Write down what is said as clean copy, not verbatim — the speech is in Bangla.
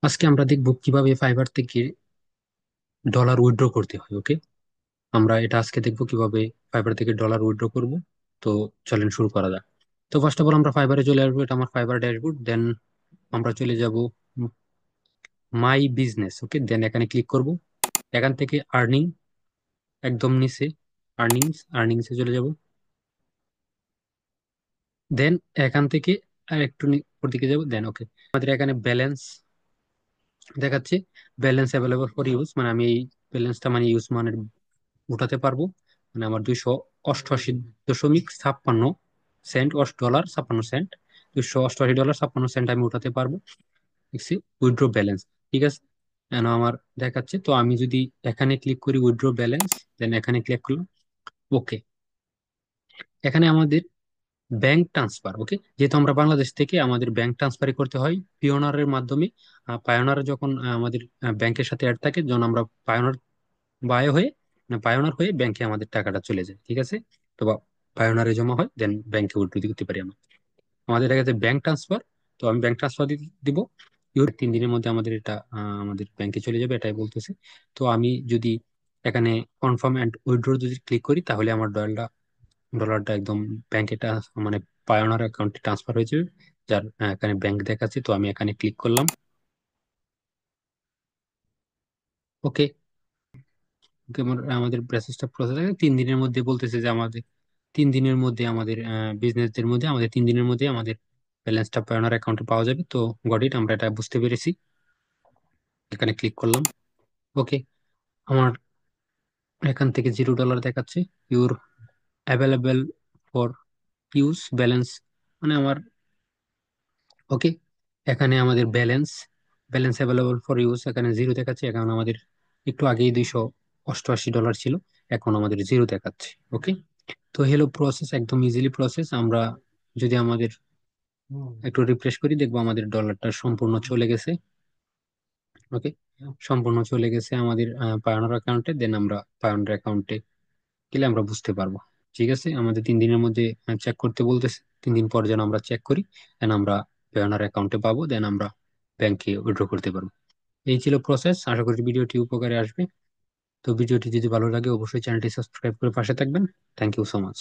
আজকে আমরা দেখব কিভাবে ফাইবার থেকে ডলার উইথড্র করতে হয়। ওকে, আমরা এটা আজকে দেখব কিভাবে ফাইবার থেকে ডলার উইথড্র করব। তো চলেন শুরু করা যাক। তো ফার্স্ট অফ অল আমরা ফাইবারে চলে আসবো, এটা আমার ফাইবার ড্যাশবোর্ড। দেন আমরা চলে যাব মাই বিজনেস। ওকে, দেন এখানে ক্লিক করব। এখান থেকে আর্নিং, একদম নিচে আর্নিংসে চলে যাব। দেন এখান থেকে আর একটু উপর দিকে যাব। দেন ওকে, আমাদের এখানে ব্যালেন্স দেখাচ্ছে, ব্যালেন্স অ্যাভেলেবল ফর ইউজ, মানে আমি এই ব্যালেন্সটা মানে ইউজ মানে উঠাতে পারবো। মানে আমার 288.56 $56 $288.56 আমি উঠাতে পারবো। দেখছি উইথড্র ব্যালেন্স, ঠিক আছে। কেন আমার দেখাচ্ছে, তো আমি যদি এখানে ক্লিক করি উইথড্র ব্যালেন্স, দেন এখানে ক্লিক করলাম। ওকে, এখানে আমাদের ব্যাংক ট্রান্সফার। ওকে, যেহেতু আমরা বাংলাদেশ থেকে আমাদের ব্যাংক ট্রান্সফারই করতে হয় পিওনারের মাধ্যমে। পায়োনার যখন আমাদের ব্যাংকের সাথে অ্যাড থাকে, যখন আমরা পায়োনার বায়ো হয়ে পায়োনার হয়ে ব্যাংকে আমাদের টাকাটা চলে যায়, ঠিক আছে। তো পায়োনারে জমা হয়, দেন ব্যাংকে উইথড্র দিতে পারি আমরা। আমাদের এটা কাছে ব্যাংক ট্রান্সফার, তো আমি ব্যাংক ট্রান্সফার দিব। 3 দিনের মধ্যে আমাদের এটা আমাদের ব্যাংকে চলে যাবে, এটাই বলতেছে। তো আমি যদি এখানে কনফার্ম অ্যান্ড উইথড্র যদি ক্লিক করি, তাহলে আমার ডলারটা একদম ব্যাংকে মানে পায়োনার অ্যাকাউন্টে ট্রান্সফার হয়ে যাবে। যার এখানে ব্যাংক দেখাচ্ছে, তো আমি এখানে ক্লিক করলাম। ওকে, আমাদের প্রসেসটা প্রসেস আছে 3 দিনের মধ্যে, বলতেছে যে আমাদের 3 দিনের মধ্যে আমাদের বিজনেসদের মধ্যে আমাদের 3 দিনের মধ্যে আমাদের ব্যালেন্সটা পাওনার অ্যাকাউন্টে পাওয়া যাবে। তো গট ইট, আমরা এটা বুঝতে পেরেছি। এখানে ক্লিক করলাম। ওকে, আমার এখান থেকে $0 দেখাচ্ছে, your available for use balance, মানে আমার ওকে। এখানে আমাদের balance balance available for use এখানে জিরো দেখাচ্ছে। এখন আমাদের একটু আগেই $288 ছিল, এখন আমাদের জিরো দেখাচ্ছে। ওকে, তো হলো প্রসেস, একদম ইজিলি প্রসেস। আমরা যদি আমাদের একটু রিফ্রেশ করি, দেখবো আমাদের ডলারটা সম্পূর্ণ চলে গেছে। ওকে, সম্পূর্ণ চলে গেছে আমাদের পায়োনিয়ার অ্যাকাউন্টে। দেন আমরা পায়োনিয়ার অ্যাকাউন্টে গেলে আমরা বুঝতে পারবো। ঠিক আছে, আমাদের 3 দিনের মধ্যে চেক করতে বলতেছে, 3 দিন পর যেন আমরা চেক করি, দেন আমরা পায়োনিয়ার অ্যাকাউন্টে পাবো, দেন আমরা ব্যাংকে উইথড্র করতে পারবো। এই ছিল প্রসেস, আশা করি ভিডিওটি উপকারে আসবে। তো ভিডিওটি যদি ভালো লাগে অবশ্যই চ্যানেলটি সাবস্ক্রাইব করে পাশে থাকবেন। Thank you so much.